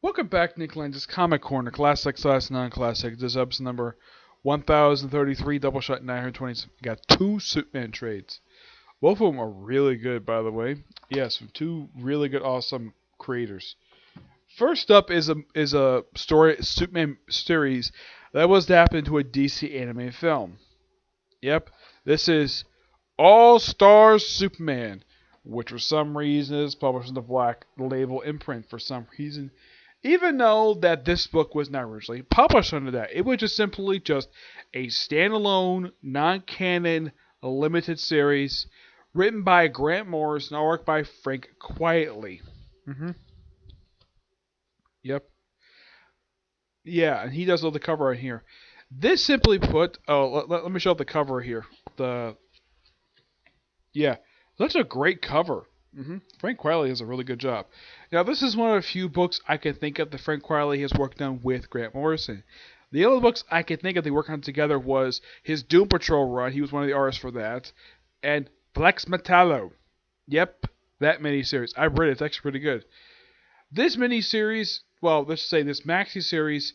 Welcome back, Nick Lenz's Comic Corner, Classic/Non-Classic. This is episode number 1033, Doubleshot 920. We got two Superman trades. Both of them are really good, by the way. Yes, from two really good, awesome creators. First up is a story Superman series that was adapted into a DC anime film. Yep, this is All Stars Superman, which for some reason is published in the Black Label imprint for some reason. Even though that this book was not originally published under that, it was just simply just a standalone, non-canon, limited series written by Grant Morris and artwork by Frank Quietly. Mm-hmm. Yep. Yeah, and he does all the cover right here. This simply put, let me show up the cover here. Yeah, that's a great cover. Frank Quietly does a really good job. Now, this is one of the few books I can think of that Frank Quietly has worked on with Grant Morrison. The other books I can think of they worked on together was his Doom Patrol run. He was one of the artists for that. And Flex Metallo. Yep, that miniseries. I've read it. It's actually pretty good. This miniseries, well, let's say this maxi series,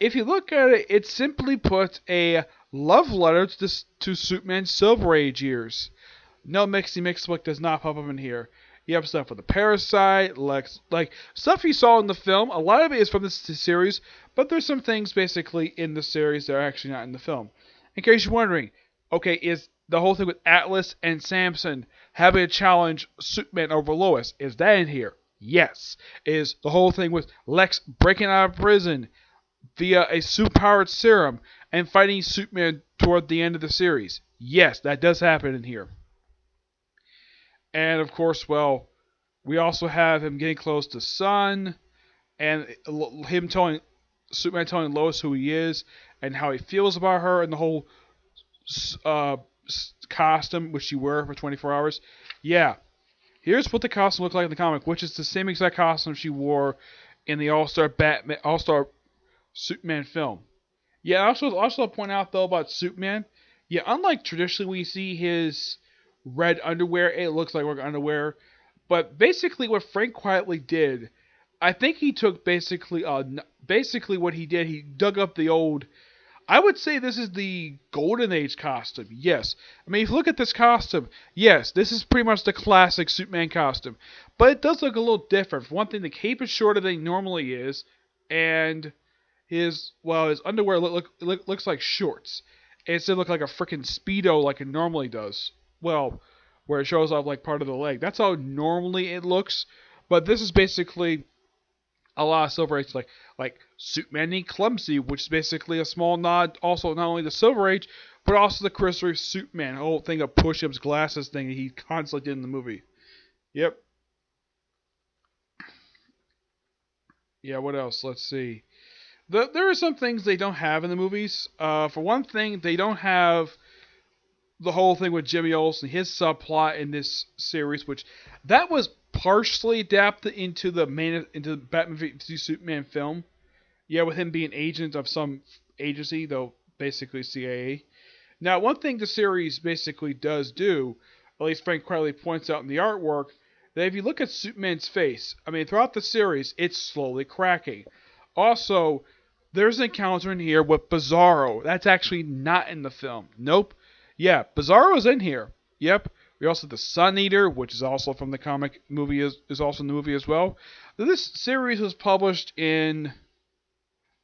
if you look at it, it simply puts a love letter to Superman's Silver Age years. No Mixy Mix book does not pop up in here. You have stuff with the Parasite, Lex, like stuff you saw in the film. A lot of it is from this series, but there's some things basically in the series that are actually not in the film. In case you're wondering, okay, is the whole thing with Atlas and Samson having a challenge Superman over Lois, is that in here? Yes. Is the whole thing with Lex breaking out of prison via a superpowered serum and fighting Superman toward the end of the series? Yes, that does happen in here. And of course, well, we also have him getting close to Sun, and him telling Superman telling Lois who he is and how he feels about her, and the whole uh, costume which she wears for 24 hours. Yeah, here's what the costume looked like in the comic, which is the same exact costume she wore in the All Star Superman film. Yeah, also point out though about Superman. Yeah, unlike traditionally we see his red underwear, it looks like work underwear. But basically, what Frank Quietly did, I think he took basically what he did. He dug up the old. I would say this is the Golden Age costume. Yes, I mean if you look at this costume, yes, this is pretty much the classic Superman costume. But it does look a little different. For one thing, the cape is shorter than it normally is, and his underwear looks like shorts. It instead look like a freaking speedo like it normally does. Well, where it shows off like part of the leg. That's how normally it looks. But this is basically a lot of Silver Age, like Superman and Clumsy, which is basically a small nod also not only to Silver Age, but also the Chris Reeve Superman, the whole thing of push-ups, glasses thing that he constantly did in the movie. Yep. Yeah, what else? Let's see. There are some things they don't have in the movies. For one thing, they don't have the whole thing with Jimmy Olsen, his subplot in this series, which that was partially adapted into the Batman v Superman film. Yeah, with him being agent of some agency, though basically CIA. Now, one thing the series basically does do, at least Frank Riley points out in the artwork, that if you look at Superman's face, I mean, throughout the series, it's slowly cracking. Also, there's an encounter in here with Bizarro. That's actually not in the film. Nope. Yeah, Bizarro's in here. Yep. We also have the Sun Eater, which is also from the comic movie, is also in the movie as well. This series was published in,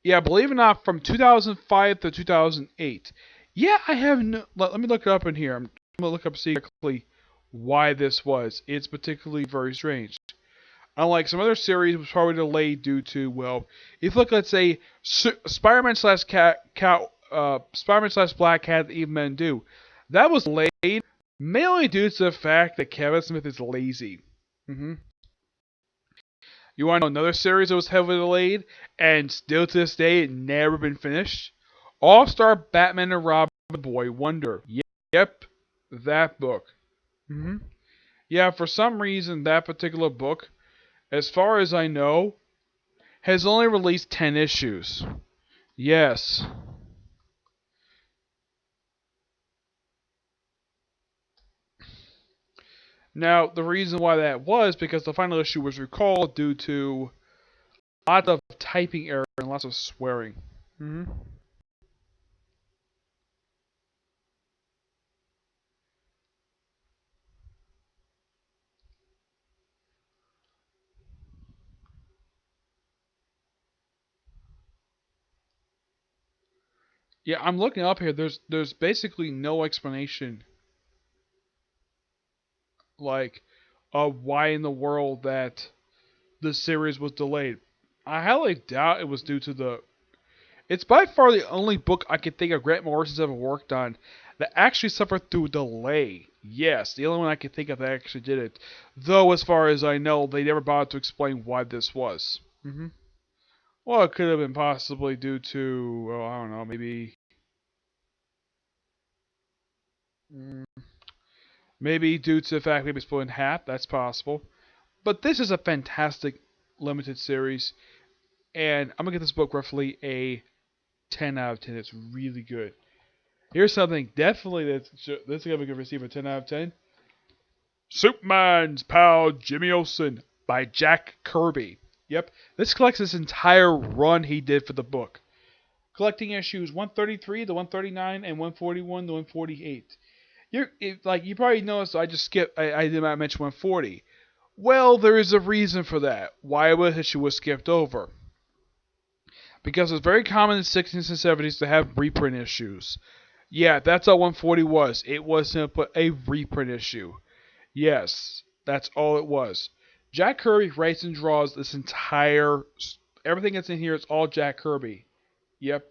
yeah, believe it or not, from 2005 to 2008. Yeah, I have no. Let me look it up in here. I'm gonna look up see exactly why this was. It's particularly very strange. Unlike some other series, it was probably delayed due to, well, if you look, let's say, Spider-Man slash Spider-Man slash Black Cat, even Men Do, that was delayed mainly due to the fact that Kevin Smith is lazy. hmm You want to know another series that was heavily delayed and still to this day never been finished? All-Star Batman and Robin Boy Wonder. Yep, that book. hmm Yeah, for some reason, that particular book, as far as I know, has only released 10 issues. Yes. Now, the reason why that was because the final issue was recalled due to lots of typing error and lots of swearing. Hmm. Yeah, I'm looking up here. There's basically no explanation, like, of why in the world that the series was delayed. I highly doubt it was due to the. It's by far the only book I can think of Grant Morrison's ever worked on that actually suffered through delay. Yes, the only one I can think of that actually did it. Though, as far as I know, they never bothered to explain why this was. Hmm. Well, it could have been possibly due to, well, I don't know, mm, maybe due to the fact maybe split in half. That's possible. But this is a fantastic limited series, and I'm gonna give this book roughly a 10 out of 10. It's really good. Here's something definitely that's gonna be receive a 10 out of 10. Superman's pal Jimmy Olsen by Jack Kirby. Yep, this collects this entire run he did for the book, collecting issues 133 to 139 and 141 to 148. You probably noticed I just skipped. I did not mention 140. Well, there is a reason for that. Why this issue was skipped over? Because it's very common in the 60s and 70s to have reprint issues. Yeah, that's all 140 was. It was simply a reprint issue. Yes, that's all it was. Jack Kirby writes and draws this entire. Everything that's in here is all Jack Kirby. Yep.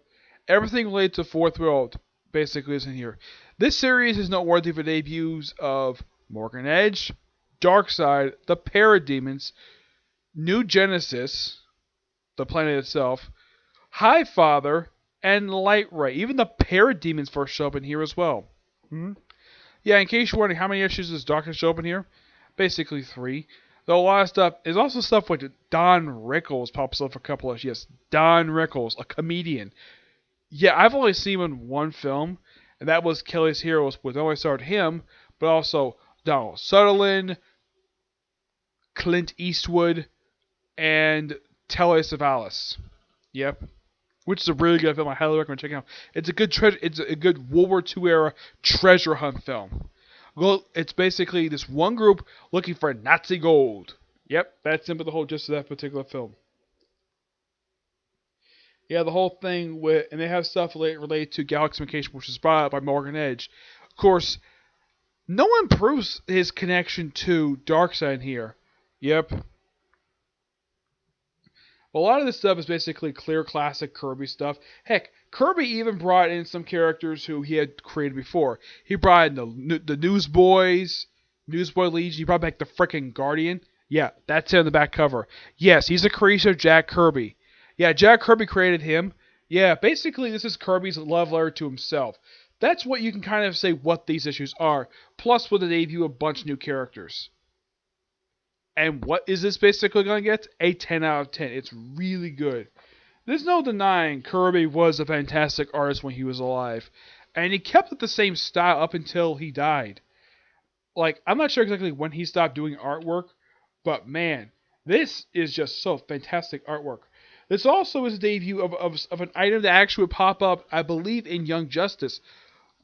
Everything related to Fourth World basically is in here. This series is noteworthy for debuts of Morgan Edge, Darkseid, the Parademons, New Genesis, the planet itself, Highfather, and Lightray. Even the Parademons first show up in here as well. Hmm. Yeah, in case you're wondering how many issues does Darkness show up in here, basically 3. Though a lot of stuff, there's also stuff like Don Rickles pops up for a couple of, yes, Don Rickles, a comedian. Yeah, I've only seen him in one film, and that was Kelly's Heroes, which only starred him, but also Donald Sutherland, Clint Eastwood, and Telly Savalas. Yep, which is a really good film. I highly recommend checking out. It's a good It's a good World War II era treasure hunt film. Well, it's basically this one group looking for Nazi gold. Yep, that's simply the whole gist of that particular film. Yeah, the whole thing with, and they have stuff related to Galaxy Communication, which is brought up by Morgan Edge. Of course, no one proves his connection to Darkseid here. Yep. A lot of this stuff is basically clear classic Kirby stuff. Heck, Kirby even brought in some characters who he had created before. He brought in the Newsboys, Newsboy Legion. He brought back the frickin' Guardian. Yeah, that's him on the back cover. Yes, he's a creation of Jack Kirby. Yeah, Jack Kirby created him. Yeah, basically this is Kirby's love letter to himself. That's what you can kind of say what these issues are. Plus with the debut of a bunch of new characters. And what is this basically going to get? A 10 out of 10. It's really good. There's no denying Kirby was a fantastic artist when he was alive. And he kept up the same style up until he died. Like, I'm not sure exactly when he stopped doing artwork, but man, this is just so fantastic artwork. This also is a debut of an item that actually would pop up, I believe, in Young Justice.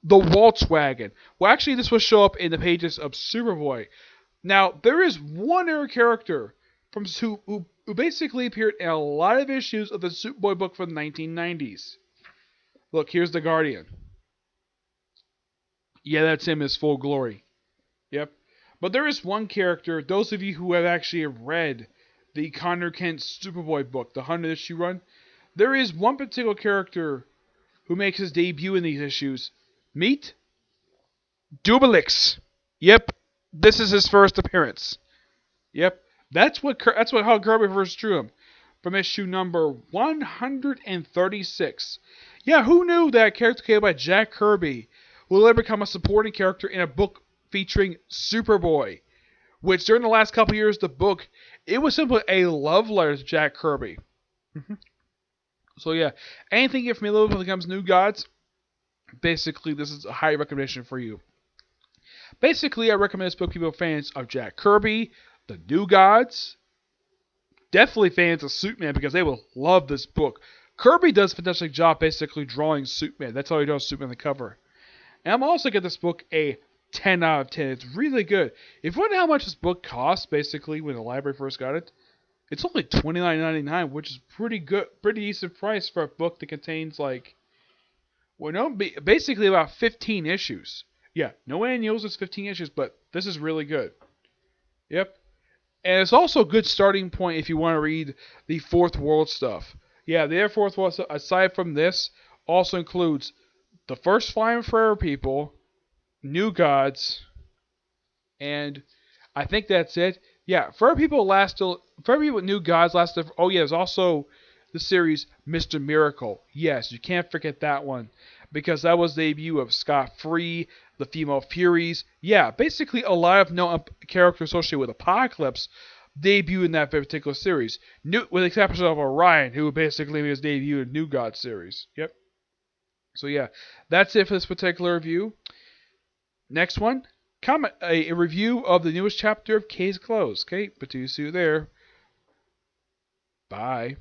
The Volkswagen. Well, actually, this will show up in the pages of Superboy. Now, there is one other character who basically appeared in a lot of issues of the Superboy book from the 1990s. Look, here's the Guardian. Yeah, that's him in his full glory. Yep. But there is one character, those of you who have actually read the Connor Kent Superboy book, the 100 issue run, there is one particular character who makes his debut in these issues. Meet Doubleshot. Yep, this is his first appearance. Yep, that's how Kirby first drew him, from issue number 136. Yeah, who knew that character created by Jack Kirby will later become a supporting character in a book featuring Superboy, which during the last couple years, the book, it was simply a love letter to Jack Kirby. So yeah, anything you get from me when it comes to New Gods, basically this is a high recommendation for you. Basically, I recommend this book to people fans of Jack Kirby, the New Gods, definitely fans of Superman because they will love this book. Kirby does a fantastic job basically drawing Superman. That's all he does, Superman on the cover. And I'm also giving this book a 10 out of 10. It's really good. If you wonder how much this book cost, basically, when the library first got it, it's only $29.99, which is pretty good, pretty decent price for a book that contains, like, well, no, basically about 15 issues. Yeah, no annuals, it's 15 issues, but this is really good. Yep. And it's also a good starting point if you want to read the Fourth World stuff. Yeah, the Fourth World stuff, aside from this, also includes the first Flying Forever people, New Gods, and I think that's it. Yeah, Forever People last till Forever People New Gods last. Oh yeah, there's also the series Mr. Miracle. Yes, you can't forget that one because that was the debut of Scott Free, the Female Furies. Yeah, basically a lot of known characters associated with Apocalypse debut in that particular series. With the exception of Orion, who basically made his debut in New God series. Yep. So yeah, that's it for this particular review. Next one, comment a review of the newest chapter of Case Closed. Okay, but see you there. Bye.